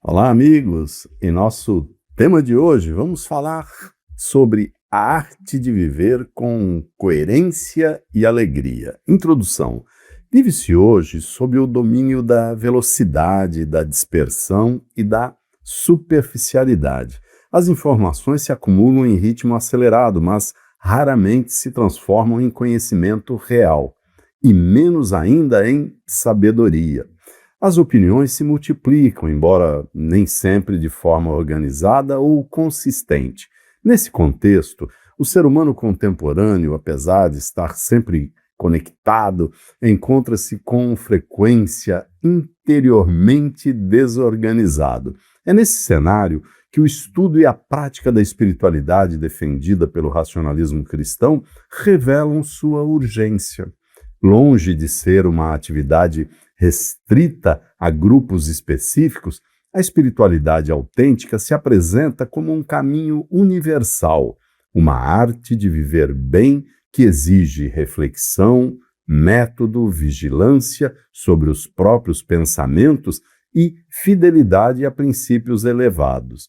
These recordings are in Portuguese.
Olá, amigos! Em nosso tema de hoje, vamos falar sobre a arte de viver com coerência e alegria. Introdução. Vive-se hoje sob o domínio da velocidade, da dispersão e da superficialidade. As informações se acumulam em ritmo acelerado, mas raramente se transformam em conhecimento real, e menos ainda em sabedoria. As opiniões se multiplicam, embora nem sempre de forma organizada ou consistente. Nesse contexto, o ser humano contemporâneo, apesar de estar sempre conectado, encontra-se com frequência interiormente desorganizado. É nesse cenário que o estudo e a prática da espiritualidade defendida pelo racionalismo cristão revelam sua urgência. Longe de ser uma atividade restrita a grupos específicos, a espiritualidade autêntica se apresenta como um caminho universal, uma arte de viver bem que exige reflexão, método, vigilância sobre os próprios pensamentos e fidelidade a princípios elevados.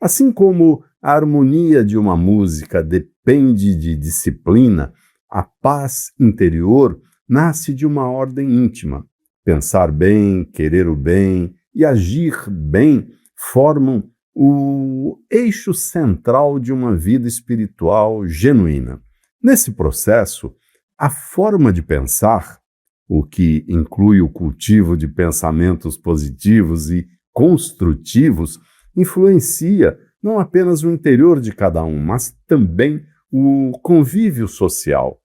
Assim como a harmonia de uma música depende de disciplina, a paz interior nasce de uma ordem íntima. Pensar bem, querer o bem e agir bem formam o eixo central de uma vida espiritual genuína. Nesse processo, a forma de pensar, o que inclui o cultivo de pensamentos positivos e construtivos, influencia não apenas o interior de cada um, mas também o convívio social.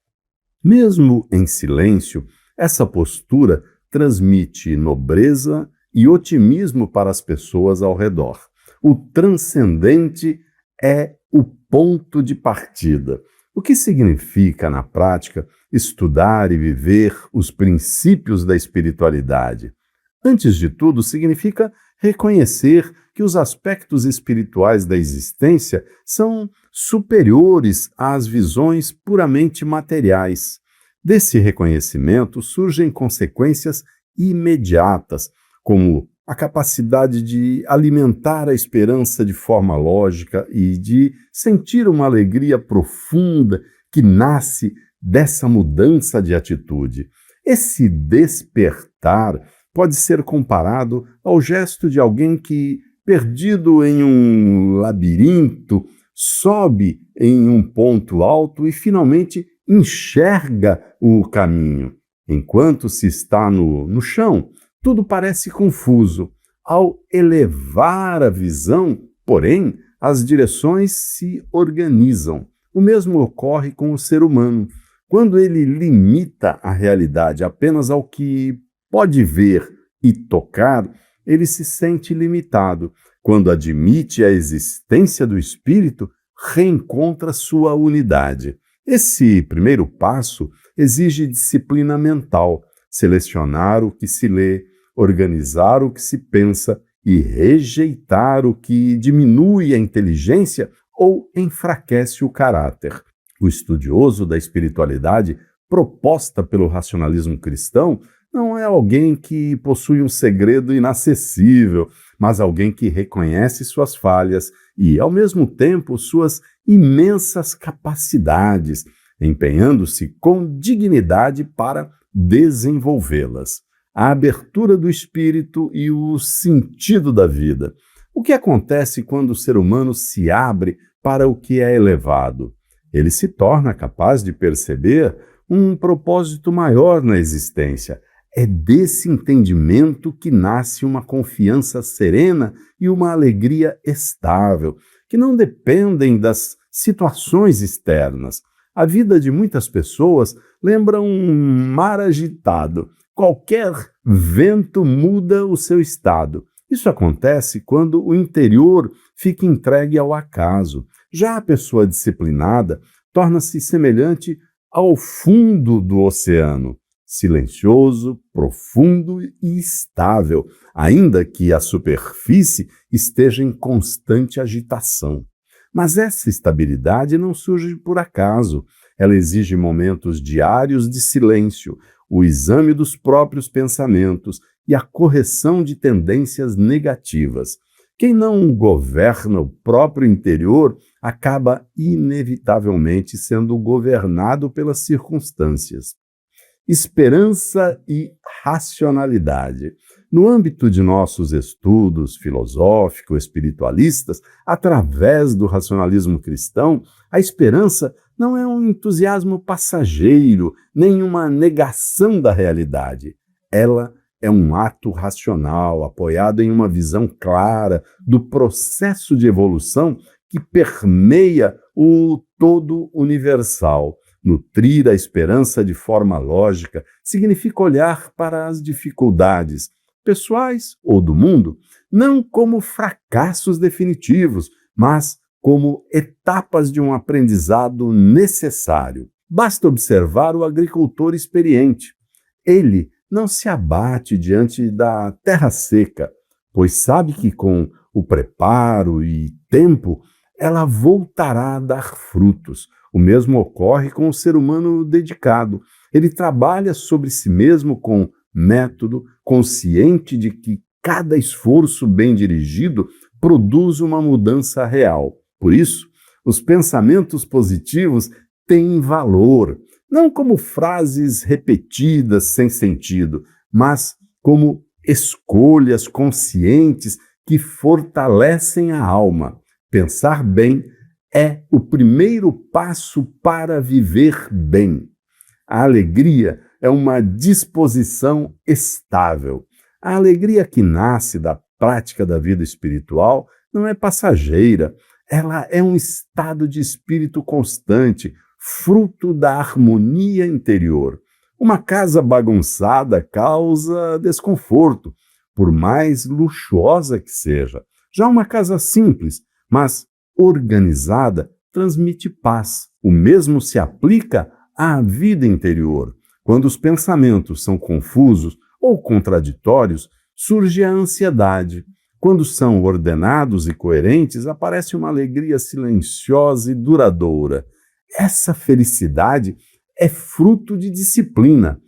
Mesmo em silêncio, essa postura transmite nobreza e otimismo para as pessoas ao redor. O transcendente é o ponto de partida. O que significa, na prática, estudar e viver os princípios da espiritualidade? Antes de tudo, significa reconhecer que os aspectos espirituais da existência são superiores às visões puramente materiais. Desse reconhecimento surgem consequências imediatas, como a capacidade de alimentar a esperança de forma lógica e de sentir uma alegria profunda que nasce dessa mudança de atitude. Esse despertar pode ser comparado ao gesto de alguém que, perdido em um labirinto, sobe em um ponto alto e finalmente enxerga o caminho. Enquanto se está no chão, tudo parece confuso. Ao elevar a visão, porém, as direções se organizam. O mesmo ocorre com o ser humano. Quando ele limita a realidade apenas ao que pode ver e tocar, ele se sente limitado. Quando admite a existência do espírito, reencontra sua unidade. Esse primeiro passo exige disciplina mental, selecionar o que se lê, organizar o que se pensa e rejeitar o que diminui a inteligência ou enfraquece o caráter. O estudioso da espiritualidade proposta pelo racionalismo cristão não é alguém que possui um segredo inacessível, mas alguém que reconhece suas falhas e, ao mesmo tempo, suas imensas capacidades, empenhando-se com dignidade para desenvolvê-las. A abertura do espírito e o sentido da vida. O que acontece quando o ser humano se abre para o que é elevado? Ele se torna capaz de perceber um propósito maior na existência. É desse entendimento que nasce uma confiança serena e uma alegria estável, que não dependem das situações externas. A vida de muitas pessoas lembra um mar agitado. Qualquer vento muda o seu estado. Isso acontece quando o interior fica entregue ao acaso. Já a pessoa disciplinada torna-se semelhante ao fundo do oceano, silencioso, profundo e estável, ainda que a superfície esteja em constante agitação. Mas essa estabilidade não surge por acaso. Ela exige momentos diários de silêncio, o exame dos próprios pensamentos e a correção de tendências negativas. Quem não governa o próprio interior acaba inevitavelmente sendo governado pelas circunstâncias. Esperança e racionalidade. No âmbito de nossos estudos filosófico-espiritualistas, através do racionalismo cristão, a esperança não é um entusiasmo passageiro, nem uma negação da realidade. Ela é um ato racional, apoiado em uma visão clara do processo de evolução que permeia o todo universal. Nutrir a esperança de forma lógica significa olhar para as dificuldades, pessoais ou do mundo, não como fracassos definitivos, mas como etapas de um aprendizado necessário. Basta observar o agricultor experiente. Ele não se abate diante da terra seca, pois sabe que com o preparo e tempo ela voltará a dar frutos. O mesmo ocorre com o ser humano dedicado. Ele trabalha sobre si mesmo com método, consciente de que cada esforço bem dirigido produz uma mudança real. Por isso, os pensamentos positivos têm valor, não como frases repetidas sem sentido, mas como escolhas conscientes que fortalecem a alma. Pensar bem é o primeiro passo para viver bem. A alegria é uma disposição estável. A alegria que nasce da prática da vida espiritual não é passageira. Ela é um estado de espírito constante, fruto da harmonia interior. Uma casa bagunçada causa desconforto, por mais luxuosa que seja. Já uma casa simples, mas organizada, transmite paz. O mesmo se aplica à vida interior. Quando os pensamentos são confusos ou contraditórios, surge a ansiedade. Quando são ordenados e coerentes, aparece uma alegria silenciosa e duradoura. Essa felicidade é fruto de disciplina.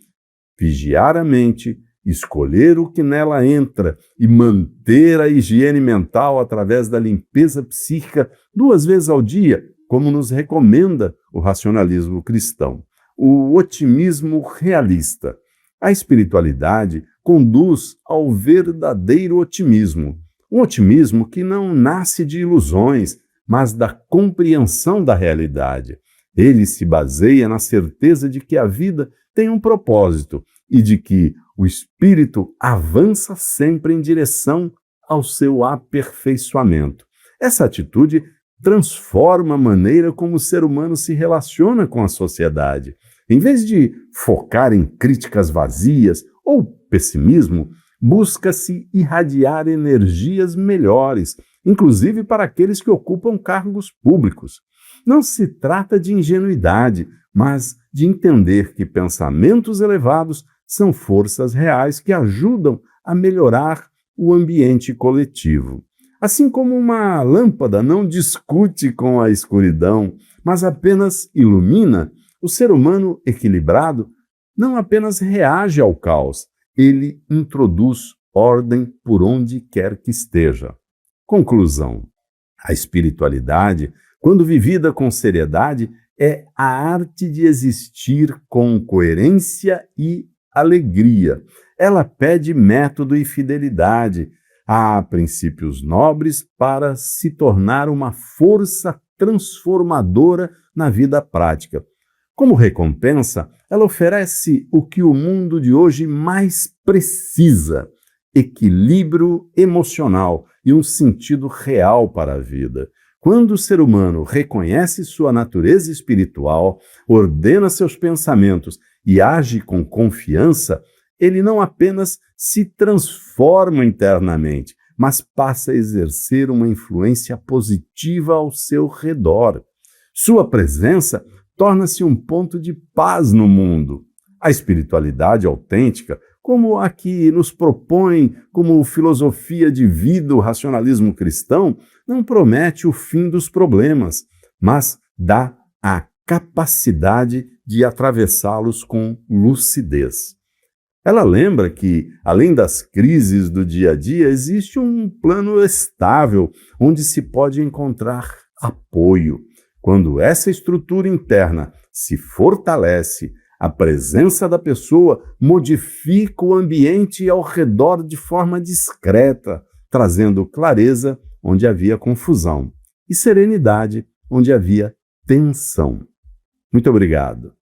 Vigiar a mente, escolher o que nela entra e manter a higiene mental através da limpeza psíquica 2 vezes ao dia, como nos recomenda o racionalismo cristão. O otimismo realista. A espiritualidade conduz ao verdadeiro otimismo. Um otimismo que não nasce de ilusões, mas da compreensão da realidade. Ele se baseia na certeza de que a vida tem um propósito e de que o espírito avança sempre em direção ao seu aperfeiçoamento. Essa atitude transforma a maneira como o ser humano se relaciona com a sociedade. Em vez de focar em críticas vazias ou pessimismo, busca-se irradiar energias melhores, inclusive para aqueles que ocupam cargos públicos. Não se trata de ingenuidade, mas de entender que pensamentos elevados são forças reais que ajudam a melhorar o ambiente coletivo. Assim como uma lâmpada não discute com a escuridão, mas apenas ilumina, o ser humano equilibrado não apenas reage ao caos, ele introduz ordem por onde quer que esteja. Conclusão: a espiritualidade, quando vivida com seriedade, é a arte de existir com coerência e alegria. Ela pede método e fidelidade. Há princípios nobres para se tornar uma força transformadora na vida prática. Como recompensa, ela oferece o que o mundo de hoje mais precisa: equilíbrio emocional e um sentido real para a vida. Quando o ser humano reconhece sua natureza espiritual, ordena seus pensamentos e age com confiança, ele não apenas se transforma internamente, mas passa a exercer uma influência positiva ao seu redor. Sua presença torna-se um ponto de paz no mundo. A espiritualidade autêntica, como a que nos propõe como filosofia de vida o racionalismo cristão, não promete o fim dos problemas, mas dá a capacidade de atravessá-los com lucidez. Ela lembra que, além das crises do dia a dia, existe um plano estável onde se pode encontrar apoio. Quando essa estrutura interna se fortalece, a presença da pessoa modifica o ambiente ao redor de forma discreta, trazendo clareza onde havia confusão e serenidade onde havia tensão. Muito obrigado.